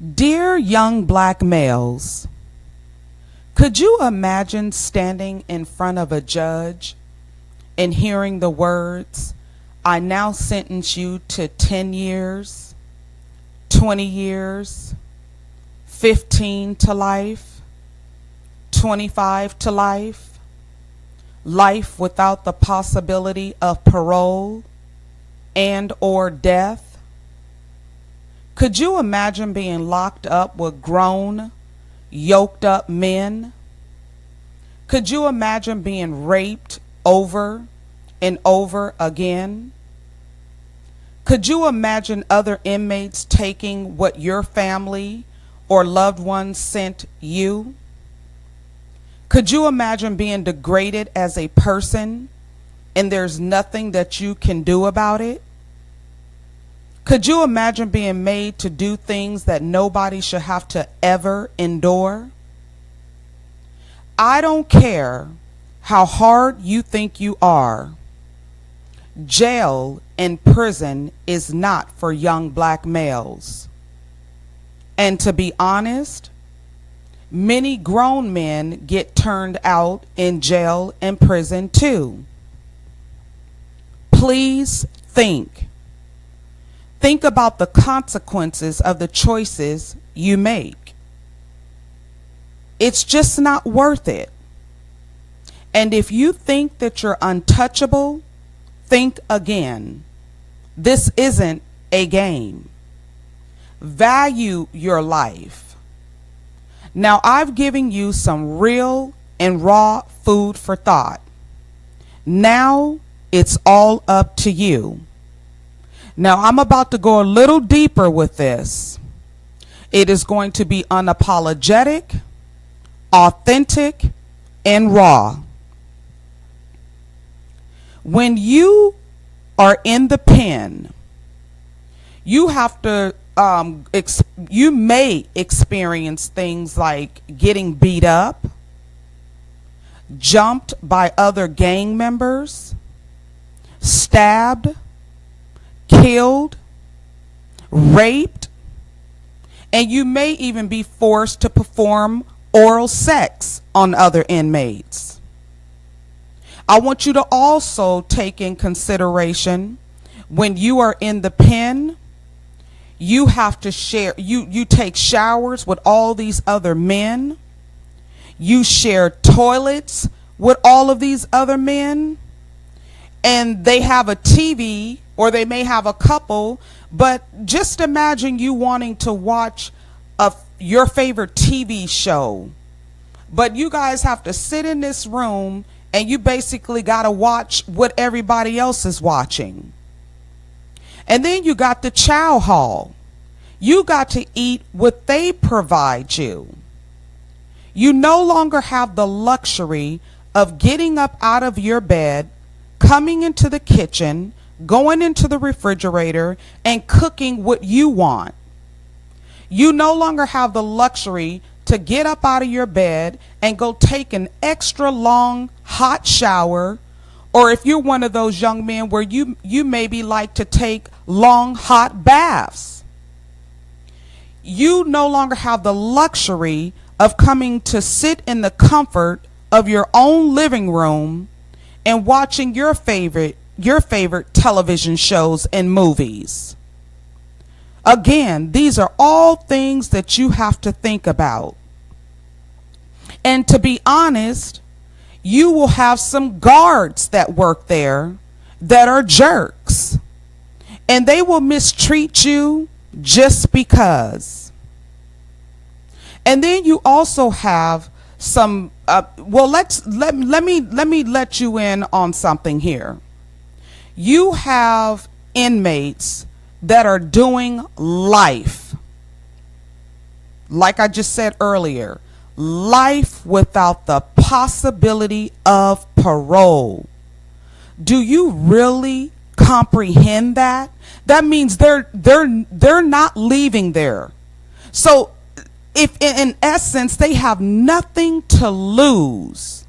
Dear young black males, could you imagine standing in front of a judge and hearing the words, "I now sentence you to 10 years, 20 years, 15 to life, 25 to life, life without the possibility of parole and or death"? Could you imagine being locked up with grown, yoked up men? Could you imagine being raped over and over again? Could you imagine other inmates taking what your family or loved ones sent you? Could you imagine being degraded as a person and there's nothing that you can do about it? Could you imagine being made to do things that nobody should have to ever endure? I don't care how hard you think you are. Jail and prison is not for young black males. And to be honest, many grown men get turned out in jail and prison too. Please think. Think about the consequences of the choices you make. It's just not worth it. And if you think that you're untouchable, think again. This isn't a game. Value your life. Now, I've given you some real and raw food for thought. Now it's all up to you. Now, I'm about to go a little deeper with this. It is going to be unapologetic, authentic, and raw. When you are in the pen, you have to, you may experience things like getting beat up, jumped by other gang members, stabbed, killed, raped, and you may even be forced to perform oral sex on other inmates. I want you to also take in consideration when you are in the pen, you have to share, you take showers with all these other men, you share toilets with all of these other men, and they have a TV or they may have a couple, but just imagine you wanting to watch your favorite TV show, but you guys have to sit in this room and you basically got to watch what everybody else is watching. And then you got the chow hall. You got to eat what they provide you. You no longer have the luxury of getting up out of your bed, coming into the kitchen, going into the refrigerator, and cooking what you want. You no longer have the luxury to get up out of your bed and go take an extra long hot shower, or if you're one of those young men where you maybe like to take long hot baths. You no longer have the luxury of coming to sit in the comfort of your own living room and watching your favorite television shows and movies. Again, these are all things that you have to think about. And to be honest, you will have some guards that work there that are jerks, and they will mistreat you just because. And then you also have some let me let you in on something here. You have inmates that are doing life. Like I just said earlier, life without the possibility of parole. Do you really comprehend that? That means they're not leaving there. So if in essence they have nothing to lose.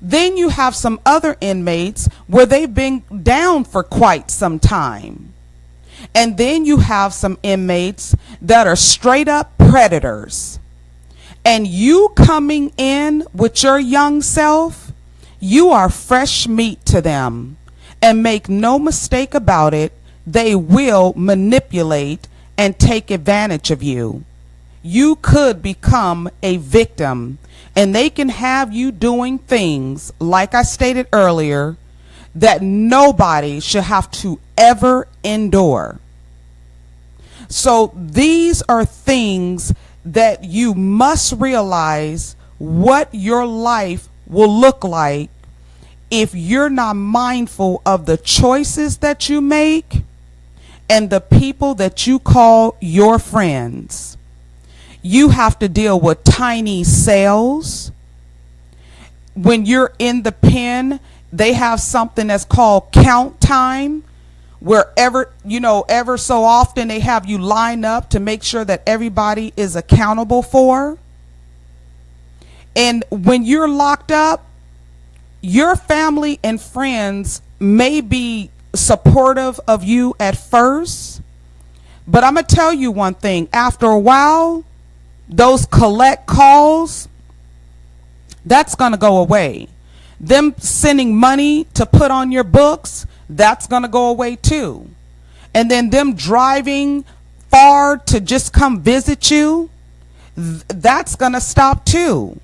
Then you have some other inmates where they've been down for quite some time. And then you have some inmates that are straight up predators. And you coming in with your young self, you are fresh meat to them. And make no mistake about it, they will manipulate and take advantage of you. You could become a victim, and they can have you doing things, like I stated earlier, that nobody should have to ever endure. So these are things that you must realize what your life will look like if you're not mindful of the choices that you make and the people that you call your friends. You have to deal with tiny cells. When you're in the pen, they have something that's called count time, where ever so often they have you line up to make sure that everybody is accountable for. And when you're locked up, your family and friends may be supportive of you at first, but I'm going to tell you one thing. After a while, those collect calls, that's going to go away. Them sending money to put on your books, that's going to go away too. And then them driving far to just come visit you, that's going to stop too.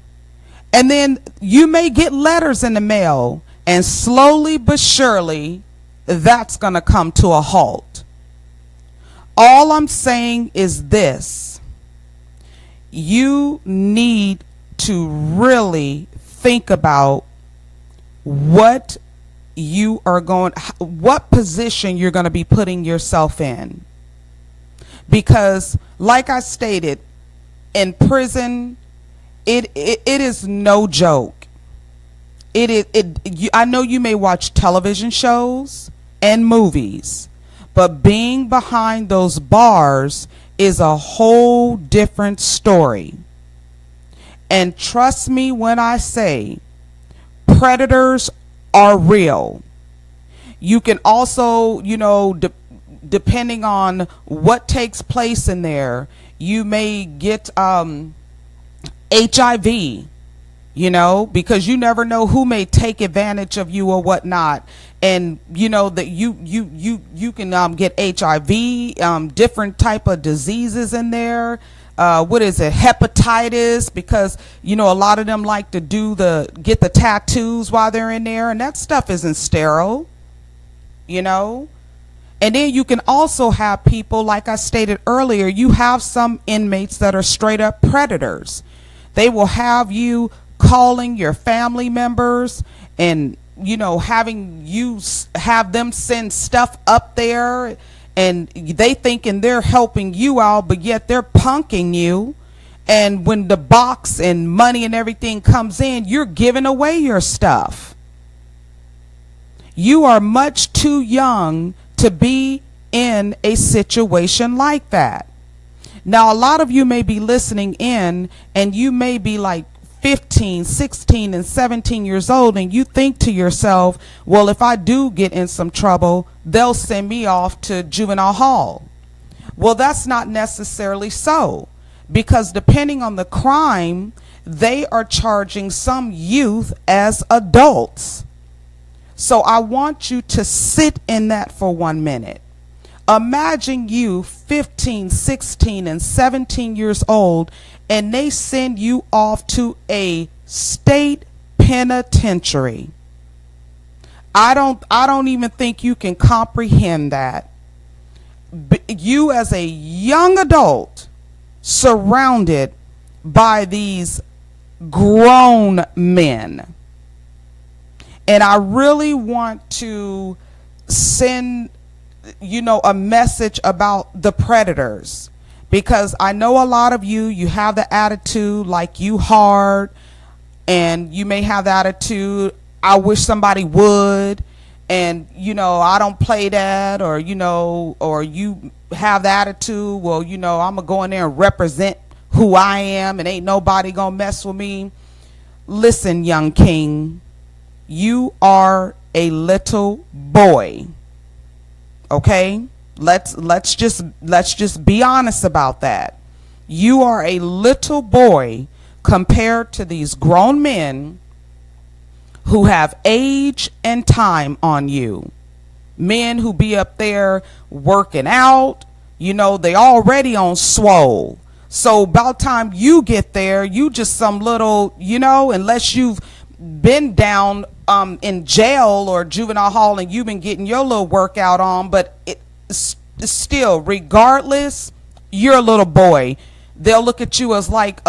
And then you may get letters in the mail, and slowly but surely, that's going to come to a halt. All I'm saying is this: you need to really think about what position you're going to be putting yourself in. Because like I stated, in prison, it is no joke. I know you may watch television shows and movies, but being behind those bars is a whole different story. And trust me when I say, predators are real. You can also, depending on what takes place in there, you may get HIV, because you never know who may take advantage of you or whatnot. And that you can get HIV, different type of diseases in there. What is it? Hepatitis, because a lot of them like to get the tattoos while they're in there, and that stuff isn't sterile, And then you can also have people, like I stated earlier, you have some inmates that are straight up predators. They will have you calling your family members and having you have them send stuff up there, and they thinking they're helping you out, but yet they're punking you. And when the box and money and everything comes in, you're giving away your stuff. You are much too young to be in a situation like that. Now, a lot of you may be listening in, and you may be like 15, 16, and 17 years old, and you think to yourself, well, if I do get in some trouble, they'll send me off to juvenile hall. Well, that's not necessarily so, because depending on the crime, they are charging some youth as adults. So I want you to sit in that for 1 minute. Imagine you 15, 16, and 17 years old, and they send you off to a state penitentiary. I don't even think you can comprehend that. You as a young adult surrounded by these grown men. And I really want to send a message about the predators, because I know a lot of you have the attitude like you hard, and you may have the attitude, I wish somebody would, and I don't play that, or or you have the attitude, well, I'm gonna go in there and represent who I am, and ain't nobody gonna mess with me. Listen, young king, you are a little boy. Okay? Let's just be honest about that. You are a little boy compared to these grown men who have age and time on you. Men who be up there working out, you know, they already on swole. So about time you get there, you just some little, you know, unless you've been down in jail or juvenile hall and you've been getting your little workout on, but still, regardless, you're a little boy. They'll look at you as like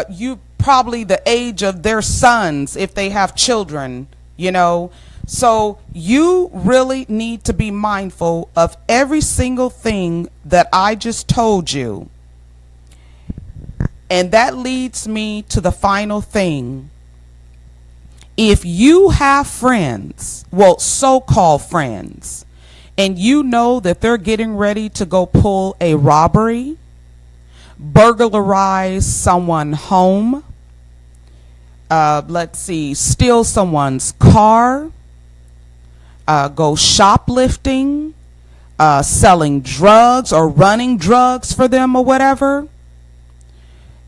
you probably the age of their sons if they have children, you know. So you really need to be mindful of every single thing that I just told you. And that leads me to the final thing. If you have friends, well, so-called friends, and you know that they're getting ready to go pull a robbery, burglarize someone's home, steal someone's car, go shoplifting, selling drugs or running drugs for them or whatever,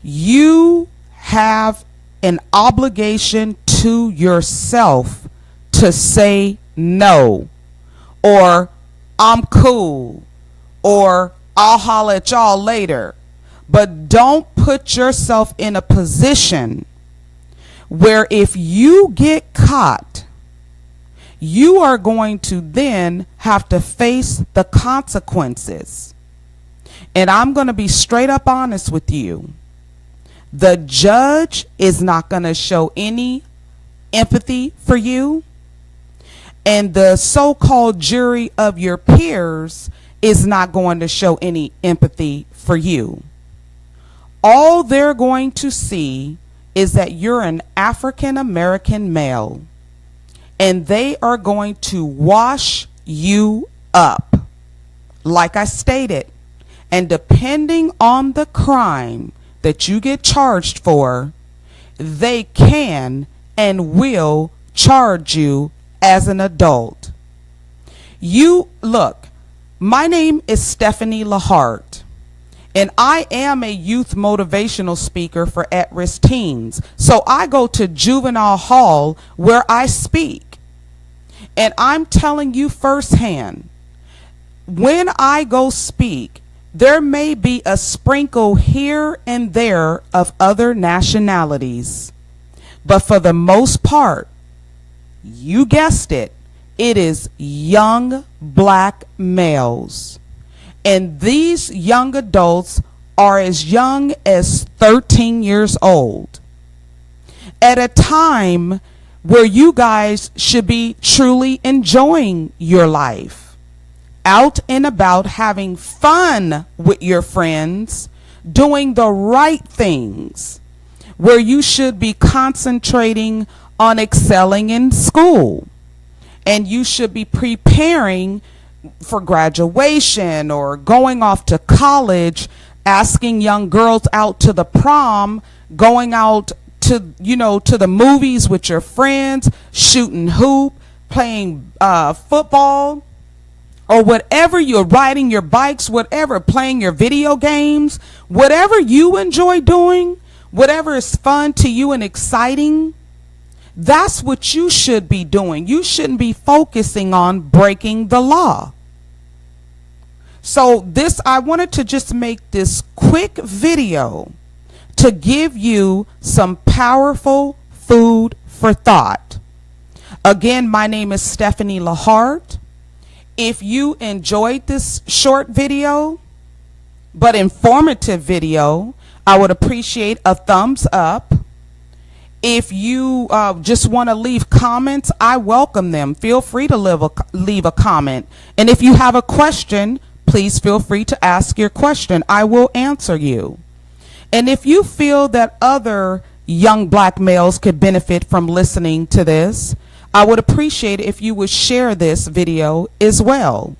you have an obligation to yourself to say no, or I'm cool, or I'll holler at y'all later. But don't put yourself in a position where if you get caught, you are going to then have to face the consequences. And I'm going to be straight up honest with you. The judge is not going to show any empathy for you. And the so-called jury of your peers is not going to show any empathy for you. All they're going to see is that you're an African American male, and they are going to wash you up, like I stated. And depending on the crime that you get charged for, they can and will charge you as an adult. Look, my name is Stephanie Lahart, and I am a youth motivational speaker for at-risk teens. So I go to juvenile hall where I speak. And I'm telling you firsthand, when I go speak, there may be a sprinkle here and there of other nationalities. But for the most part, you guessed it, it is young black males. And these young adults are as young as 13 years old. At a time where you guys should be truly enjoying your life, out and about having fun with your friends, doing the right things, where you should be concentrating on excelling in school, and you should be preparing for graduation or going off to college, asking young girls out to the prom, going out to the movies with your friends, shooting hoop, playing football, or whatever, you're riding your bikes, whatever, playing your video games, whatever you enjoy doing, whatever is fun to you and exciting, that's what you should be doing. You shouldn't be focusing on breaking the law. So I wanted to just make this quick video to give you some powerful food for thought. Again, my name is Stephanie Lahart. If you enjoyed this short video, but informative video, I would appreciate a thumbs up. If you just want to leave comments, I welcome them. Feel free to leave a comment. And if you have a question, please feel free to ask your question. I will answer you. And if you feel that other young black males could benefit from listening to this, I would appreciate it if you would share this video as well.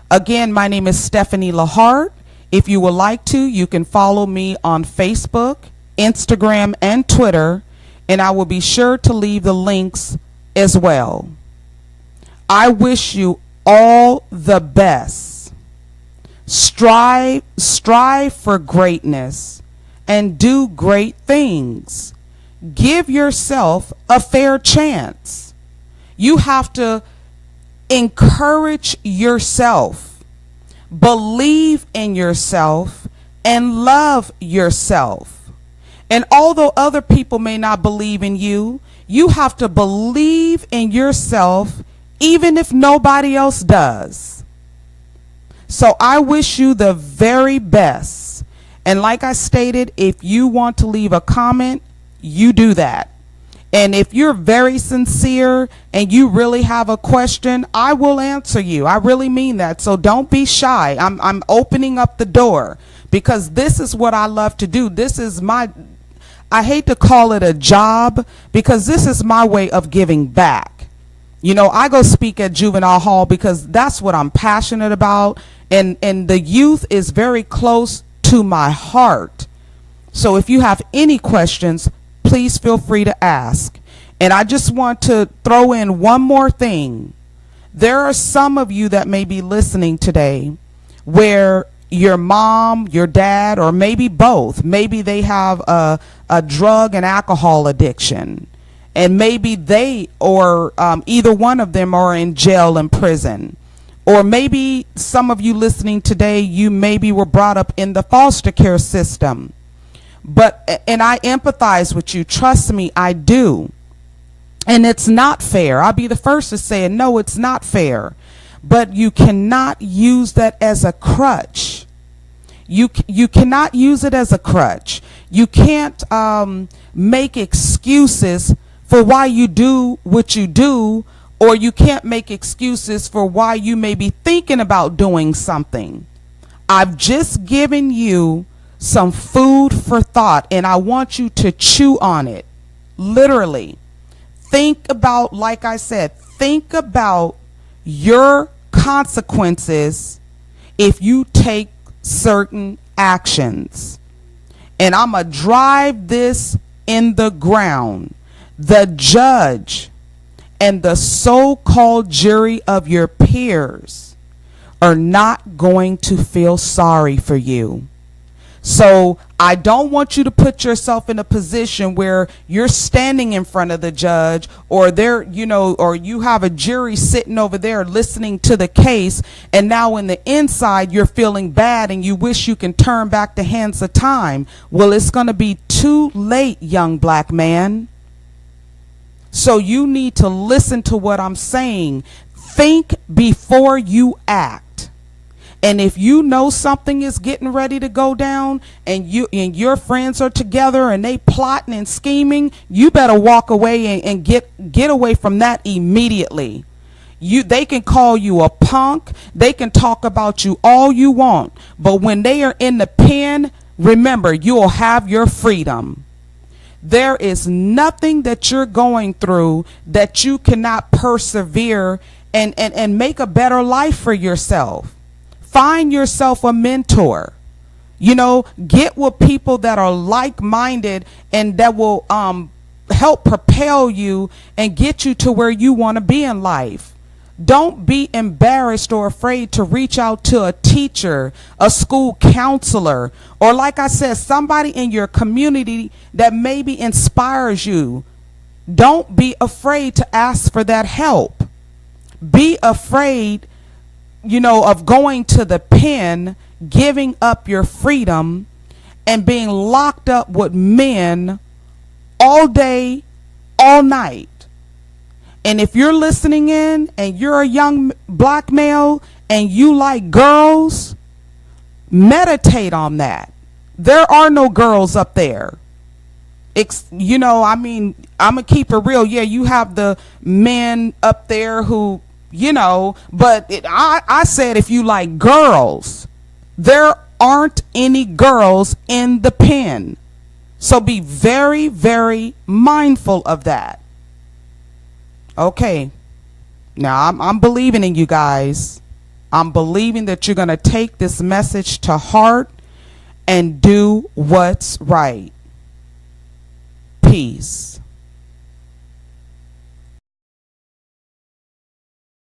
Again, my name is Stephanie Lahart. If you would like to, you can follow me on Facebook, Instagram, and Twitter, and I will be sure to leave the links as well. I wish you all the best. Strive for greatness and do great things. Give yourself a fair chance. You have to encourage yourself, believe in yourself, and love yourself. And although other people may not believe in you, you have to believe in yourself even if nobody else does. So I wish you the very best. And like I stated, if you want to leave a comment, you do that. And if you're very sincere and you really have a question, I will answer you. I really mean that. So don't be shy. I'm opening up the door because this is what I love to do. This is I hate to call it a job because this is my way of giving back. You know, I go speak at juvenile hall because that's what I'm passionate about. And the youth is very close to my heart. So if you have any questions, please feel free to ask. And I just want to throw in one more thing. There are some of you that may be listening today where your mom, your dad, or maybe both, maybe they have a drug and alcohol addiction. And maybe they or either one of them are in jail and prison. Or maybe some of you listening today, you maybe were brought up in the foster care system. And I empathize with you. Trust me, I do. And it's not fair. I'll be the first to say it. No, it's not fair. But you cannot use that as a crutch. You cannot use it as a crutch. You can't make excuses for why you do what you do, or you can't make excuses for why you may be thinking about doing something. I've just given you some food for thought, and I want you to chew on it. Literally. Think about, like I said, think about your consequences if you take certain actions. And I'm going to drive this in the ground. The judge and the so-called jury of your peers are not going to feel sorry for you. So I don't want you to put yourself in a position where you're standing in front of the judge, or there, you know, or you have a jury sitting over there listening to the case, and now in the inside you're feeling bad and you wish you can turn back the hands of time. Well, it's going to be too late, young black man. So you need to listen to what I'm saying. Think before you act. And if you know something is getting ready to go down and you and your friends are together and they plotting and scheming, you better walk away and get away from that immediately. They can call you a punk. They can talk about you all you want. But when they are in the pen, remember, you'll have your freedom. There is nothing that you're going through that you cannot persevere and make a better life for yourself. Find yourself a mentor. You know, get with people that are like-minded and that will help propel you and get you to where you want to be in life. Don't be embarrassed or afraid to reach out to a teacher, a school counselor, or like I said, somebody in your community that maybe inspires you. Don't be afraid to ask for that help. Be afraid, you know, of going to the pen, giving up your freedom, and being locked up with men all day, all night. And if you're listening in and you're a young black male and you like girls, meditate on that. There are no girls up there. You know, I mean, I'm going to keep it real. Yeah, you have the men up there who, you know, but I said if you like girls, there aren't any girls in the pen. So be very, very mindful of that. Okay, now I'm believing in you guys. I'm believing that you're going to take this message to heart and do what's right. Peace.